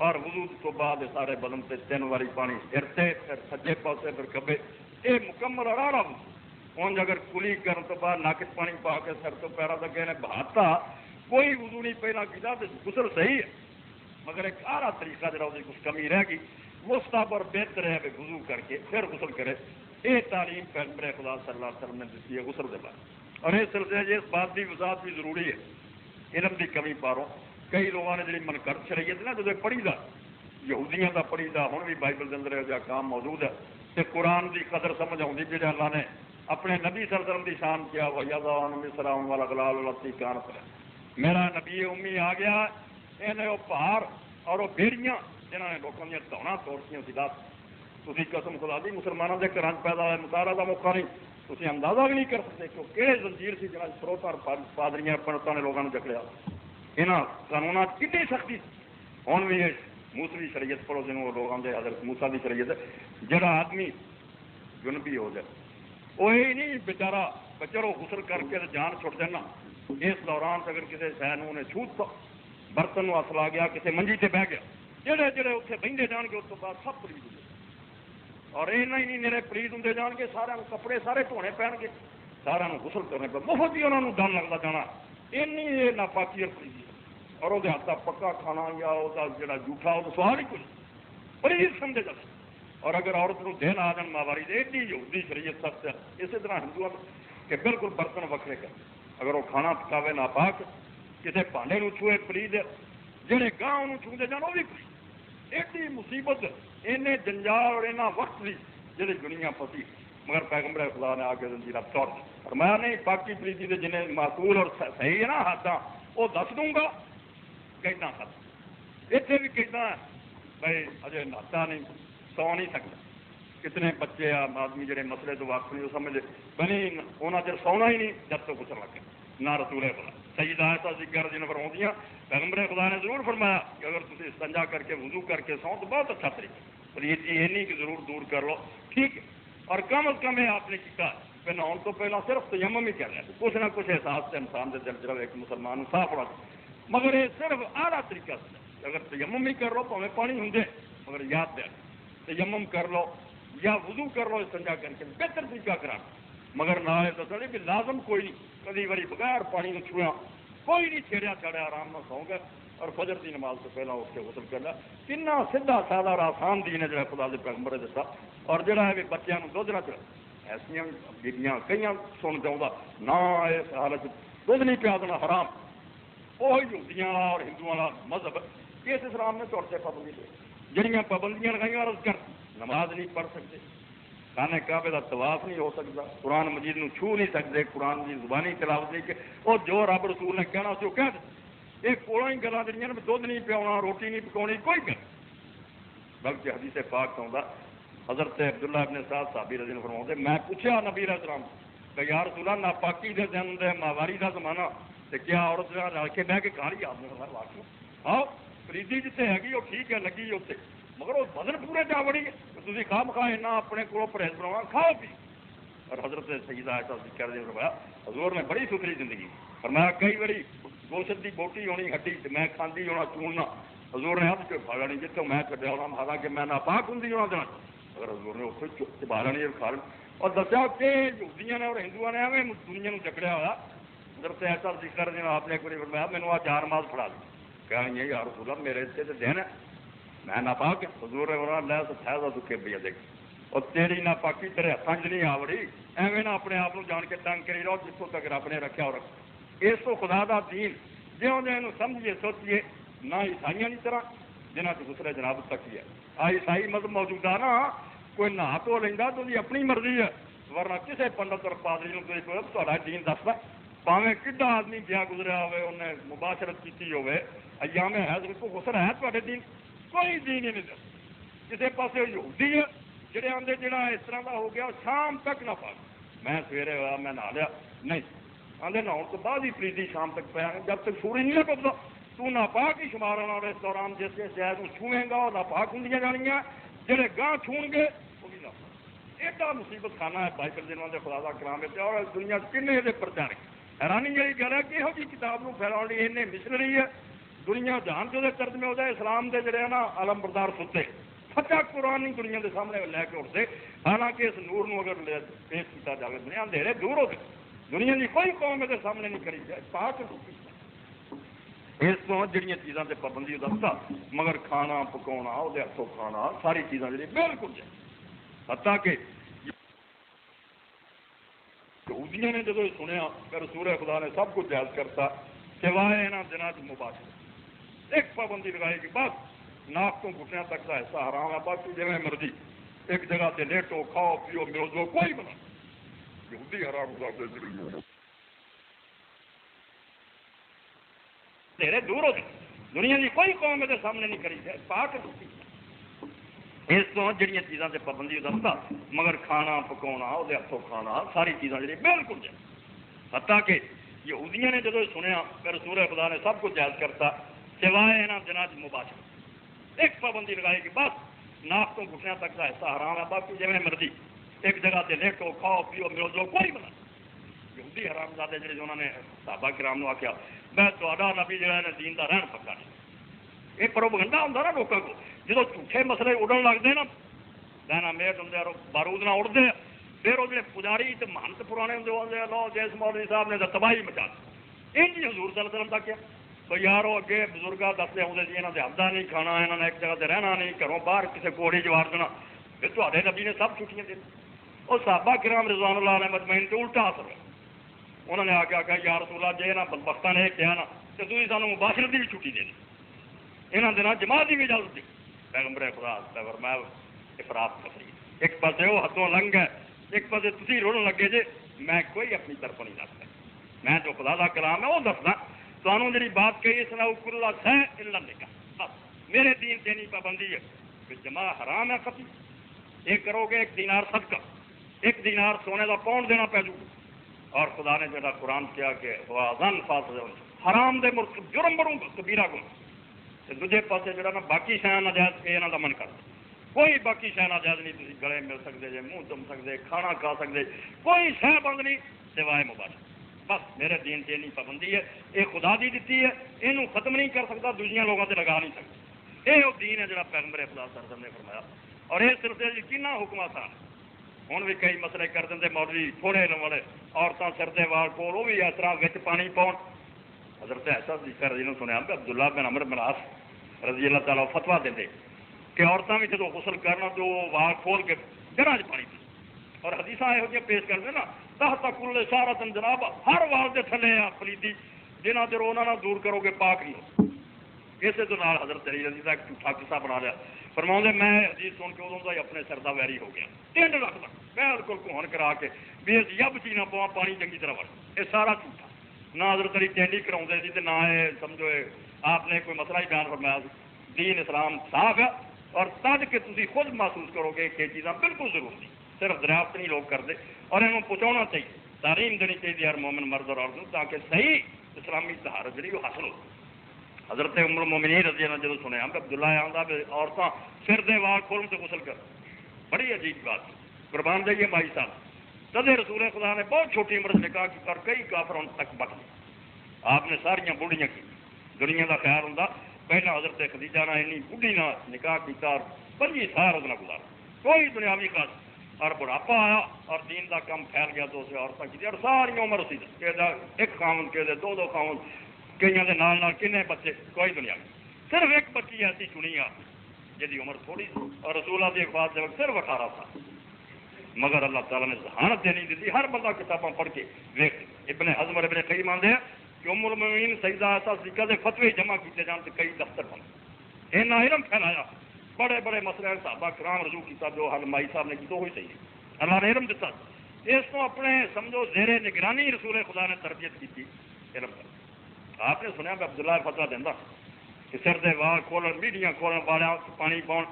اور وضو تو بعد سارے بدن سے 3 واری پانی سر سے، پھر سجے پاسے، پھر کھبے. یہ مکمل اور اعلیٰ وضو. ہوں اگر کلی کرنے تو بعد نک پانی پا کے سر تو پیروں تک نے بہاتا کوئی وضو نہیں پہلا کیا تو غسل صحیح ہے. مگر ایک اعلیٰ طریقہ جڑا وہ کچھ کمی رہ گئی مستحب اور بہتر ہے کہ وضو کر کے پھر غسل کرے. یہ تعلیم پیغمبر خدا صلی اللہ علیہ وسلم نے دیتی ہے غسل کے بعد. اور اس سلسلے اس بات کی وضاحت بھی ضروری ہے علم کی کمی پاروں کئی لوگوں نے جی منکرد شریعت نا جب پڑھی دا یہودیاں کا پڑھی دا ہوں بھی بائبل کے اندر یہ کام موجود ہے تو قرآن کی قدر سمجھ آتی جی اللہ نے اپنے نبی صلی اللہ علیہ وسلم کی شان کیا ہوا والا گلال التی کان پر میرا نبی امی آ گیا یہ وہ پہاڑ اور وہ بیڑیاں جنہوں نے لوگوں دیا دھونا توڑتی سی دس تھی قسم خدا دی مسلمانوں کے گھر پیدا ہوا مطالعہ کا موقع نہیں تھی اندازہ بھی نہیں کر سکتے کہ کہڑے زنجیر سے جنہیں سروتا پادریاں پنڈتوں نے لوگوں نے جکڑیا یہاں قانون کتنی سختی ہوں بھی موسری شریعت پڑھو جنہوں لوگوں کے حضرت موسیٰ کی شریعت جڑا آدمی جنبی ہو جائے وہی نہیں بیچارہ چلو غسل کر کے جان چھٹ دینا اس دوران اگر کسی شہر نے چھوٹ تو برتن ہاتھ لا گیا کسی منجی سے بہ گیا جہے جہے اتنے بہتے جان گے اس کے بعد سب پلیز ہوں اور ایسا ہی نہیں میرے پلیز ہوں جان گے سارے کپڑے سارے دھونے پہن گے سارا غسل کرنے پہ مفت ہی انہوں ڈر لگتا جانا یہ ناپاکی اور پلیز اور وہ ہاتھ کا پکا کھانا یا وہ جا جھوٹا وہ سوال ہی کچھ پلیز سمجھے جاتے اور اگر عورت کو دن آ جان ماواری دے ایڈی یہودی شریعت سخت ہے اسی طرح ہندو کہ بالکل برتن وکھرے کر اگر وہ کھانا پکاوے ناپاک کسی بھانڈے چھوئے پلید، جہے گاہ انہوں چھوندے جان وہ بھی پلید۔ ایڈی مصیبت، اینے جنجال اور اینا وقت بھی جہی دنیا پسی، مگر پیغمبر خدا نے آ کے زنجیرہ توڑ دی۔ فرمایا نہیں، پاکی پلیتی دے جنہیں معقول اور صحیح ہے نا حداں وہ دس دوں گا کہنا حد۔ اتنے بھی کہنا ہے بھائی اجے نہاتا نہیں، سو نہیں سکتا۔ کتنے بچے آدمی جڑے مسئلے تو واقف نہیں سمجھے بنی انہوں چر سونا ہی نہیں جب تو گزر لگے نہ رسول خدا صحیح آیت ذکر جن پر آدی پیغمبر خدا نے ضرور فرمایا کہ اگر تم استنجا کر کے وضو کر کے سو تو بہت اچھا طریقہ، پر یہ چیز نہیں کہ ضرور دور کر لو، ٹھیک ہے، اور کم از کم یہ آپ نے کیا کہ نہاؤ تو پہلے صرف تیمم ہی کر رہا ہے، کچھ نہ کچھ احساس سے انسان کے دل چ ایک مسلمان صاف رکھ، مگر یہ صرف آلہ طریقہ سے اگر تیمم ہی کر لو تو ہمیں پانی ہوں مگر یاد دیا تیمم کر لو یا وضو کر لو استنجا کر کے بہتر طریقہ کرانا، مگر نہ دسے کہ لازم کوئی نہیں، کدی باری بغیر پانی کو چھویا کوئی نہیں، چھیڑیا چھاڑیا آرام نہ سو گئے اور فجر کی نماز سے پہلے اٹھ کے غسل کرنا، کنا سیدھا سادہ اور آسان دین ہے جڑا خدا دے پیغمبر نے دسا، اور جڑا ہے بچوں کو دھد نہ چڑھا، ایسا بیبیاں کئی سن چاہتا نہ اس حالت دھد نہیں پیا دینا حرام، وہ یہودیاں والا اور ہندو والا مذہب اس اسلام نے طور سے پابندی دے جہاں پابندیاں لگائی عرض کر نماز نہیں پڑھ سکتے، خانہ کعبے کا طواف نہیں ہو سکتا، قرآن مجید نو چھو نہیں سکتے، قرآن کی زبانی تلاوت نہیں کہ وہ جو رب رسول نے کہنا سی وہ کہہ دے، یہ کولوں ہی گلاں جڑیاں نے دودھ نہیں پیاؤنا روٹی نہیں پکاؤنی کوئی گل، بلکہ حدیث پاک آتا حضرت عبداللہ ابن سعد صحابی رضی اللہ عنہ فرماتے میں پوچھا نبی علیہ السلام کہ یا رسول اللہ ناپاکی دے دن دے ماہواری کا زمانہ تے کیا عورت رل کے بہ کے کھا لی آپ نے واقعی آؤ فریدی جتنے ہے وہ ٹھیک ہے لگی اتنے مگر وہ بدن پورے جا بڑی ہے تھی کھا مکھا نہ اپنے کو پرہیز بناؤ کھاؤ پی، اور حضرت سیدہ عائشہ ذکر دے فرمایا حضور نے بڑی ستھری زندگی فرمایا کئی بڑی گوشت کی بوٹی ہونی ہڈی میں کھاندی ہونا چوننا حضور نے ہاتھ کھا لینی جتوں میں چڈیا ہونا حالانکہ میں ناپاک ہوں ہونا دینا اگر حضور نے اتنے چبا لینی کھا لیں اور دسیا کہ یہودیاں نے اور ہندوؤں نے ایویں دنیا میں جکڑیا ہوا حضرت ایسا ذکر دینا آپ نے ایک بار فرمایا مینو آ 4 ماس پڑھا دی کہا یہ یار رسول اللہ میرے اتنے تو دن ہے میں ناپاک حضور نے بولا لے تو فائدہ دکھے پہ دیکھ اور تیری ناپاکی تیرے ہاتھوں چ نہیں آ وڑی ایویں نہ اپنے آپ جان کے تنگ کری رہو جتوں تک رب نے رکھا اور اس کو خدا دا دین جیوں جی سمجھیے سوچیے نہ عیسائیوں کی طرح جنہ سے دوسرے جناب تک ہی ہے عیسائی مذہب موجود ہے نا کوئی نہا تو لینا تو اپنی مرضی ہے ورنہ کسی پنڈت اور پادری تا دین دستا پاویں کڈا آدمی گیا گزرا ہوئے انہیں مباشرت کی ہوئے ایام حیض کو غسل ہے تے دین کوئی دین ہی نہیں دس کسی پاس یہودی ہے جڑے آدھے جڑا اس طرح کا ہو گیا شام تک نہ پا میں سویرے ہوا میں نہا لیا نہیں آدھے نہاؤ تو بعد ہی فریدی شام تک پیا جب تک سورج نہیں پکتا تو ناپاک ہی شمار ہونا اور اس دوران جس شہر کو چھوئیں گا وہ ناپاک ہوں جانیاں جہے گاہ چھوڑ گے وہ بھی ناپاک ایڈا مصیبت خانہ ہے بائبل دنوں کے خدا کرام اور دنیا کن یہ پرچار حیرانی جی گل ہے کہ یہو جی کتاب کو پھیلاؤ لی این مشنری ہے دنیا جہان کے ترجمے ہوتا ہے اسلام کے جڑے نا علم بردار ستے سچا قرآن نہیں دنیا کے سامنے لے کے اٹھتے حالانکہ اس نور نو اگر پیش کیا جائے دنیا اندھیرے دور ہو گئے دنیا کی کوئی قوم کے سامنے نہیں کری جائے پاک اس کو جڑیاں چیزاں سے پابندی دستا مگر کھانا پکاؤنا وہ ہاتھوں کھانا ساری چیزاں جی بالکل جائے حتیٰ کہ یہودیاں نے جب سنیا کہ رسول خدا نے سب کچھ جائز کرتا سوائے یہاں دنوں کی مباشرت ایک پابندی لگائی کہ بس ناک تو گھٹنوں تک کا حصہ حرام ہے باقی جی مرضی ایک جگہ سے لیٹو کھاؤ پیو میوزو کوئی بنا یہودی حرام تیرے دور ہو دنیا کی کوئی قوم کے سامنے نہیں کری جائے پاک اس کو جڑیاں چیزاں سے پابندی دستا مگر کھانا پکاؤنا وہ ہاتھوں کھانا ساری چیزاں جی بالکل جائے حتیٰ کہ یہودیاں نے جب سنیا کہ رسول خدا نے سب کچھ جائز کرتا سوائے یہاں دنوں کی مباشرت ایک پابندی لگائی کہ بس ناک تو گھٹنوں تک کا حصہ حرام ہے باقی جی مرضی ایک جگہ سے لیٹو کھاؤ پیو میوزو کوئی بنا یہودی حرام زادے جڑے انہوں نے صحابہ کرام نو آخیا میں تا نبی جہاں نے دین کا رہن پکا نہیں یہ پروپگنڈا ہوں نا لوگوں کو جب جھوٹے مسئلے اڑن لگتے ہیں نا لینا میٹ ہوں بارود نہ اڑتے ہیں پھر وہ جڑے پجاری مہنت پرانے ہوں لو جیس مولوی صاحب نے تباہی مچا ان جی حضور صلی اللہ علیہ وسلم کا کیا تو یار وہ اگے بزرگ دستے آتے سی یہاں سے ہلدا نہیں کھانا یہاں نے ایک جگہ سے رہنا نہیں گھروں باہر کسی کوڑی جوار دینا پھر تے نبی نے سب چھٹیاں دیں وہ صحابہ کرام رضوان اللہ علیہ مجمعین سے الٹا اثر ہے انہوں نے آ کے آخیا یا رسول اللہ جی نہ بختہ نے یہ کیا نا تو تھی سانو مباشرت کی بھی چھٹی دینی، یہاں دنوں جماعت کی بھی اجازت دی۔ پیغمبر خدا فرمایا افراط تفریط، ایک پاسے وہ حدوں لنگ ہے، ایک پاسے تھی رڑن لگے جے، میں کوئی اپنی طرف نہیں دستا، میں جو خدا کا کلام ہے وہ دسنا تمہوں جی بات کہی اس نے کلا سہ الا نکاح، بس میرے دین سے نہیں پابندی ہے کہ جمع حرام ہے قتل، ایک کرو گے 1 دینار صدقہ، 1 دینار سونے کا پاؤنڈ دینا پی جائے، اور خدا نے جڑا قرآن کیا کہ وازن فاصل حرام دے مرتکب جرم بڑوں کبیرہ گناہ، دوجے پاسے جڑا نا باقی شے ناجائز یہاں کا من کرتا، کوئی باقی شے ناجائز نہیں، تھی گلے مل سکتے جی، منہ چم سکتے، کھانا کھا سکتے، کوئی شے بند نہیں سوائے مباشرت، بس میرے دین سے نہیں پابندی ہے، یہ خدا دی دیتی ہے، یہ ختم نہیں کر سکتا، دوسرے لوگوں سے لگا نہیں سکتا، یہ وہ دین ہے جڑا پیغمبر خدا صلی اللہ علیہ وسلم نے فرمایا، اور اس سلسلے کنا حکم آسان ہوں بھی کئی مسئلے کر دیں مولوی تھوڑے والے، عورتیں سردے وال کول وہ بھی اس طرح وچ پانی پاؤن، حضرت ایسا رضی نے سنیا کہ عبداللہ بن عمرو بن عاص رضی اللہ تعالیٰ فتوا دیں کہ عورتیں بھی جب غسل کرنا تو وال کھول کے گھر پانی پی، اور حدیث یہ پیش کرتے نا تحت کل سارا تن جناب ہر وال کے تھلے آ پلیتی جنہ چر انہوں دور کرو گے پاک نہیں ہو، اسے تو نال حضرت علی رضی کا جھوٹا قصہ بنا لیا، فرماؤں میں حدیث سن کے ادوں کا ہی اپنے سر کا ویری ہو گیا، 3 لاکھ تک بالکل کوہن کرا کے بھی جب چی نہ پوا پانی چنگی طرح وڑ، یہ سارا جھوٹا، نہ حضرت علی ٹینڈی کرا سی نہ یہ سمجھو آپ نے کوئی مسئلہ ہی بیان فرمایا، دین اسلام صاف ہے، اور تد کہ تھی خود محسوس کرو گے کہ یہ چیزاں بالکل ضروری صرف دریافت نہیں لوگ کرتے، اور انہوں پہنچانا چاہیے، تعلیم دینی چاہیے ہر مومن مرد اور عورت تاکہ صحیح اسلامی طہارت جی وہ حاصل ہو۔ حضرت ام المومنین رضی اللہ جب سنیا کہ عبداللہ آتا عورتیں سر دے وال کھولن سے غسل کر، بڑی عجیب بات، قربان جائیے مائی صاحب، تدے رسول خدا نے بہت چھوٹی عمر سے نکاح کی اور کئی کافروں تک بک لی، آپ نے ساریاں بوڑھیاں کی، دنیا کا خیال ہوں پہلا حضرت خدیجہ نے اینی بوڑھی نہ نکاح کیا اور 25 سال اس گزارا، کوئی دنیاوی خاص، اور بڑھاپا آیا اور دین کا کام پھیل گیا تو اسے عورتیں کی اور ساری عمر اسی کہ ایک خاون کہ 2 خاون، کئی کے نال کنے بچے، کوئی دنیا نہیں، صرف ایک بچی ایسی چنی آ جی عمر تھوڑی سی، اور رسولہ کی وفات جب صرف 18 سال، مگر اللہ تعالیٰ نے ذہانت دینی دی، ہر بندہ کتاباں پڑھ کے ویک، ابن حزم اور ابن قیم آتے ہیں کہ ام المؤمنین سیدہ ایسا صدیقہ سے فتوی جمع کیتے جان سے کئی دفتر بنے، اینا علم پھیلایا، بڑے بڑے مسئلے صحابہ کرام رجوع کیتا جو حل مائی صاحب نے کی تو ہوئی صحیح، اللہ نے علم دیتا، اس کو اپنے سمجھو زیر نگرانی رسول خدا نے تربیت کی تھی علم پر۔ آپ نے سنیا کہ عبداللہ فتوا دینا کہ سر دے وال کھولن میڈیاں کھولن والے پانی پاؤن،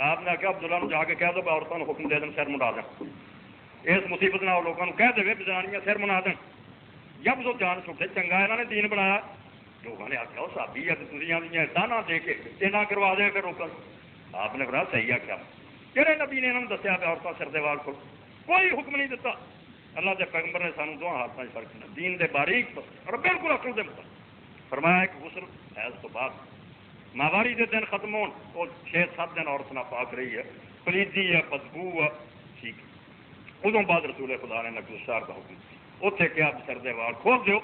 آپ نے آخیا عبداللہ جا کے کہہ دو کہ عورتوں کو حکم دے دیں سر منڈا دیں، اس مصیبت نہ لوگوں کو کہہ دے بھی جنانیاں سر منا دیں، جب تو جان چھٹے چنگا یہاں نے دین بنایا، لوگوں نے آخیا وہ صحابی ہے تھی دانا دے کے نہ کروا دیں پھر روکن، آپ نے بڑا صحیح آخیا، کہڑے نبی نے انہوں نے دسیا کہ عورتوں سر دے وال کھول، کوئی حکم نہیں دیتا، اللہ کے پیغمبر نے سانو 2 ہاتھوں سے فرق کیا، دین دے باریک اور بالکل عقل دے مطابق فرمایا کہ غسل حیض تو بعد ماہواری کے دن ختم ہون وہ 6-7 دن عورت نہ پاک رہی ہے، پلیدی ہے بدبو ہے ٹھیک، ادوں بعد رسول خدا نے نقل الشار کا حکم اتنے کیا سر دے وال کھول دیو،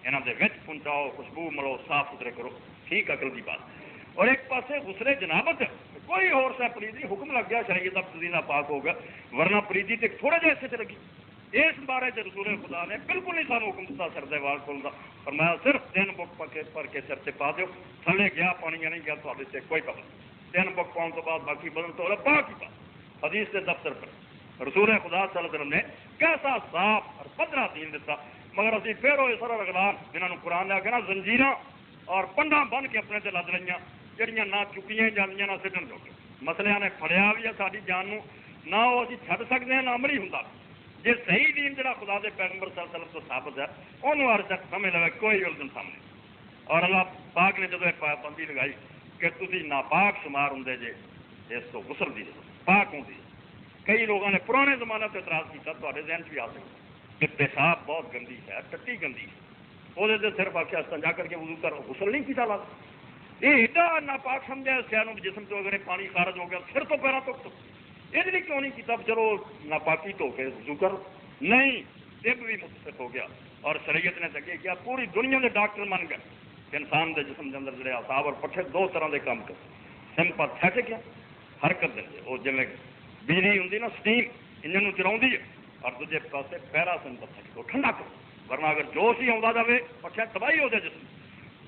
یہاں دے وچ پہنچاؤ، خوشبو ملو، صاف ستھرے کرو، ٹھیک عقل کی بات، اور ایک پاسے غسل جنابت کوئی اور سا پلیدی حکم لگ گیا شریعت اب تھی نہ پاک ہو گیا، ورنہ پلیدی تے تھوڑے جہے حصے سے لگی، اس بارے سے رسول خدا نے بالکل نہیں سانو حکم دیتا سر دے وال کھولنا، فرمایا صرف 3 بک پر کے سر سے پا دیو، تھلے گیا پانی یا نہیں گیا تو سے کوئی پابند، 3 بک پاؤن تو بعد باقی بدل تو پاک ہی پاک، حدیث کے دفتر پر رسول خدا صلی اللہ علیہ وسلم نے کیسا صاف اور پدرا دین دیتا، مگر ابھی پھر وہ سر اگلان جنہوں نے قرآن لیا کہ نا زنجیراں اور پنڈا بن کے اپنے سے لد رہی جہاں نہ چکیاں جانیاں نہ سٹن جو مسلیاں نے پڑیا بھی ہے ساری جان نہ وہ ابھی چھڈ سکتے ہیں نہ عملی ہوں، جی صحیح دین جڑا خدا دے پیغمبر صلی اللہ علیہ وسلم تو ثابت ہے انہوں ہر شخص سمجھ لگے کوئی الزم سامنے، اور اللہ پاک نے جب پابندی لگائی کہ تھی ناپاک شمار ہوں جی اس کو غسل دی پاک ہوں، کئی لوگوں نے پرانے زمانے سے اعتراض کیا تے ذہن بھی آ سکتا کہ پیشاب بہت گندی ہے، ٹٹی گندی ہے، وہ صرف آخیا استنجا کر کے وضو کر غسل نہیں کیا لا، یہ ایڈا ناپاک سمجھا سیاح جسم تو اگر پانی خارج ہو گیا پھر تو پیرا تو یہ لیے کیوں نہیں کیا چلو ناپاکی تو کے وضو کر، نہیں طب بھی متفق ہو گیا، اور شریعت نے لگے کیا پوری دنیا کے ڈاکٹر من گئے کہ انسان کے جسم کے اندر جڑے اعصاب اور پٹھے 2 طرح کے کام کر، سمپیتھیٹک ہے حرکت دیں وہ جی بجلی ہوں نا سٹیم انجن چلا ہے، اور دوسرے پاسے پیرا سمپیتھیٹک وہ ٹھنڈا کرو، ورنہ اگر جوش ہی آتا جائے پٹھے تباہی ہو جائے جسم،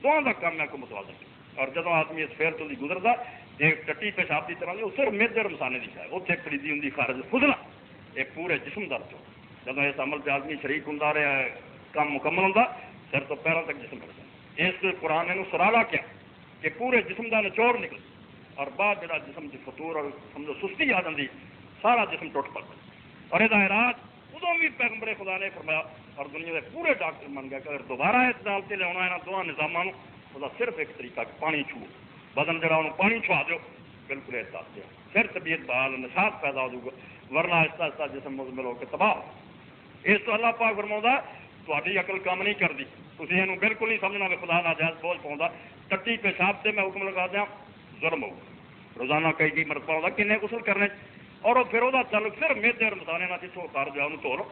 دونوں کا کام ہے کو متوازن اور جب آدمی اس فیر تو گزرتا ایک ٹٹی پیشاب کی طرح نہیں صرف میدے اور مسانے کی شاید اتنے پلیتی ہوں خارج خدنا یہ پورے جسم درد ہو جب اس عمل سے آدمی شریک ہوں رہا ہے کام مکمل ہوتا سر تو پیروں تک جسم کرتا اس قرآن نے سرالا کیا کہ پورے جسم کا نچوڑ نکل اور بعد جا جسم کی فطور اور سمجھو سستی آ جاتی سارا جسم ٹوٹ پڑتا اور یہ علاج ادو بھی پیغمبر خدا نے فرمایا اور دنیا کے پورے ڈاکٹر من گیا کہ اگر دوبارہ اس دال سے لیا یہاں دونوں نظاموں وہ صرف ایک طریقہ پانی چھو بدن جڑا انہوں پانی چھوا دو بالکل احساس دیا پھر طبیعت بحال نشاط پیدا ہو جائے گا ورنہ آہستہ آہستہ جسم مزمل ہو کے تباہ ہو اس تو اللہ پاک فرماؤں تاری عقل کام نہیں کرتی تھی یہ بالکل نہیں سمجھنا کہ خدا ناجائز بوجھ پاؤں ٹٹی پیشاب سے میں حکم لگا دیا ظلم ہوگا روزانہ کئی مرتبہ ہوتا کن غسل کرنے اور پھر وہ تعلق صرف میدے اور مسانے نہ جسوں کار جو ہے دھو لو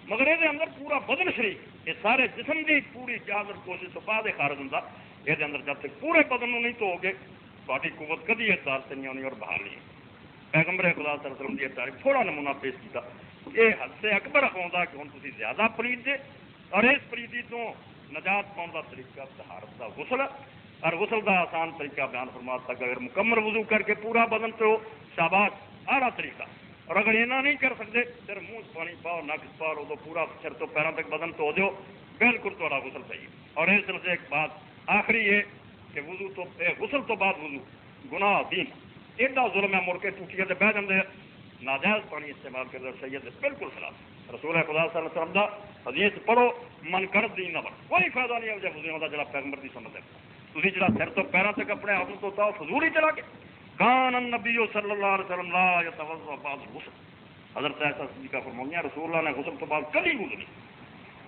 مگر یہ اندر پورا بدن شریف یہ سارے جسم کی پوری جہاز اور کوشش تو بعد خارج ہوتا یہ اندر جب تک پورے بدن نہیں دھو گے تاری قوت کدی احساس سے نہیں آنی اور بحال نہیں پیغمبر خدا صلی اللہ علیہ وسلم کی تاریخ تھوڑا نمونہ پیش کیا یہ حد سے اکبر آتا کہ ہوں تھی زیادہ پلیت جے اور اس پلیتی تو نجات پاؤں کا طریقہ طہارت کا غسل اور غسل کا آسان طریقہ بیان فرماتا کہ اگر مکمل وضو کر کے پورا بدن تو شاباش آرا طریقہ اور اگر یہ نہیں کر سکتے پھر منہ پانی پاؤ نک پاؤ ادو پورا سر تو پیروں تک بدن تو دو بالکل تھوڑا غسل صحیح اور اس طرح سے ایک بات آخری یہ کہ وضو تو غسل تو بعد وضو گناہ دین ایڈا ظلم ہے مڑ کے ٹوٹیاں سے بہ جاتے ناجائز پانی استعمال کرتے سید بالکل خلاف رسول خدا صلی اللہ علیہ وسلم دا حدیث پڑھو من کر دین نہ بن کوئی فائدہ نہیں ہے جب وضو ہوتا جڑا پیغمبر دی سنت ہے تھی جڑا سر تو پیروں تک اپنے آپ کو تو فضول ہی چلا کے کان النبی صلی اللہ علیہ وسلم لا یتوضا بعد الغسل حضرت ایسا صدیقہ فرمایا رسول اللہ نے غسل تو بعد کبھی وضو نہیں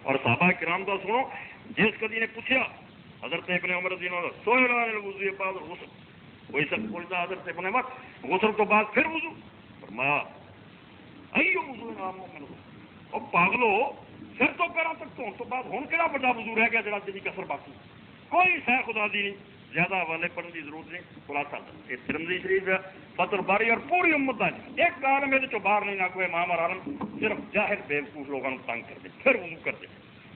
اور صحابہ کرام تو سنو جس کدی نے پوچھا حضرت ابن عمر رضی اللہ عنہ سئل عن الوضوء بعد الغسل کوئی سب پوچھتا حضرت ابن عمر غسل تو بعد پھر وضو فرمایا ایو وضو نام مومن او پاگلو سر تو پیروں تک دھون تو بعد ہوں کہڑا بڑا وضو رہ گیا جڑا جی کسر باقی کوئی شے خدا دی نہیں زیادہ حوالے پڑھنے کی ضرورت نہیں خلاصہ یہ ترمذی شریف ہے فتح الباری اور پوری امت کا ایک عالم یہ باہر نہیں نہ کوئی امام اور عالم صرف ظاہر بیوقوف لوگوں کو تنگ کرتے پھر وضو کرتے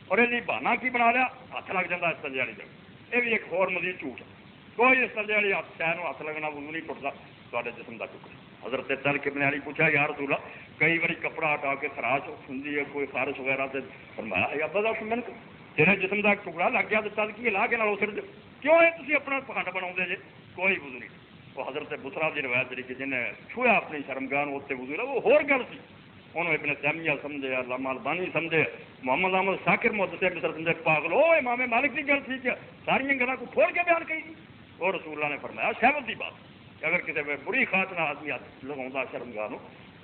اور یہ بہانا کی بنا لیا ہاتھ لگ جاتا اس تنجے والی جگہ یہ بھی ایک اور مزید جھوٹ ہے کوئی اس تنجے والی شہر ہاتھ لگنا وضو نہیں ٹوٹتا تے جسم کا ٹکڑا حضرت ترک ابن علی پوچھا یا رسول اللہ کئی باری کپڑا ہٹا کے خراش ہوتی ہے کوئی خارش وغیرہ سے فرمایا یا بدا سمن تیرے جسم کا ٹکڑا لگ گیا تو تل کی لا کے نہ سر کیوں ہے تھی اپنا پکھنڈ بنا جی کوئی وضو نہیں وہ حضرت بسرا کی روایت جی کہ جنہیں چھویا اپنی شرمگاہ اتنے وضو وہ ہور گل سی انہوں ابن تیمیہ سمجھے علامہ البانی سمجھے محمد احمد شاکر محدث مصر سمجھے پاگل او امام مالک کی گل ٹھیک ہے ساری گلوں کو کھول کے بیان کی اور رسول اللہ نے فرمایا شہوت کی بات اگر کسی بری خاطر آدمی لگاؤں شرمگاہ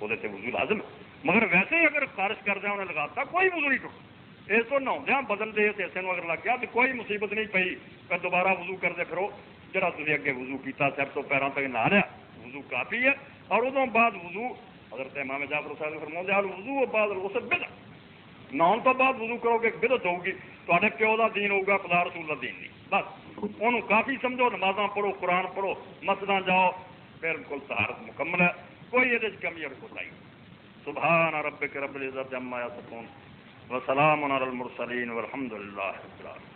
وہ وضو لازم ہے مگر ویسے ہی اگر خارش کردہ انہیں لگاتا کوئی وضو نہیں ٹوٹ اس کو نہاؤں بدل دے اس حصے اگر لگ گیا تو کوئی مصیبت نہیں پئی پھر دوبارہ وضو کرتے پھرو جڑا تھی اگے وضو کیتا سر تو پیروں تک نہ لیا وضو کافی ہے اور ادو بعد وضو حضرت امام جعفر صاحب فرماتے ہیں وضو بعد الغسل بدعت نہاؤن تو بعد وضو کرو گے بدعت ہوگی تے پیو کا دین ہوگا خدا رسول کا دین نہیں بس انہوں کافی سمجھو نمازاں پڑھو قرآن پڑھو مسجد جاؤ بالکل طہارت مکمل ہے کوئی یہ کمی اور کوتاہی سبحان ربک رب العزت عما یصفون وسلام علی المرسلین والحمد للہ رب العالمین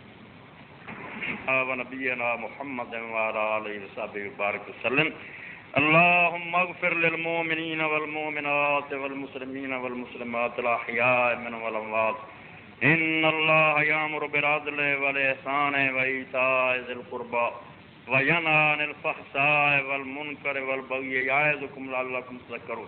ونبینا محمد وعلی آلہ وصحبہ وبارک وسلم اللهم اغفر للمؤمنین والمؤمنات والمسلمین والمسلمات الاحیاء منهم والاموات ان اللہ یامر بالعدل والاحسان وایتاء ذی القربى وینہی عن الفحشاء والمنکر والبغی یعظکم لعلکم تذکرون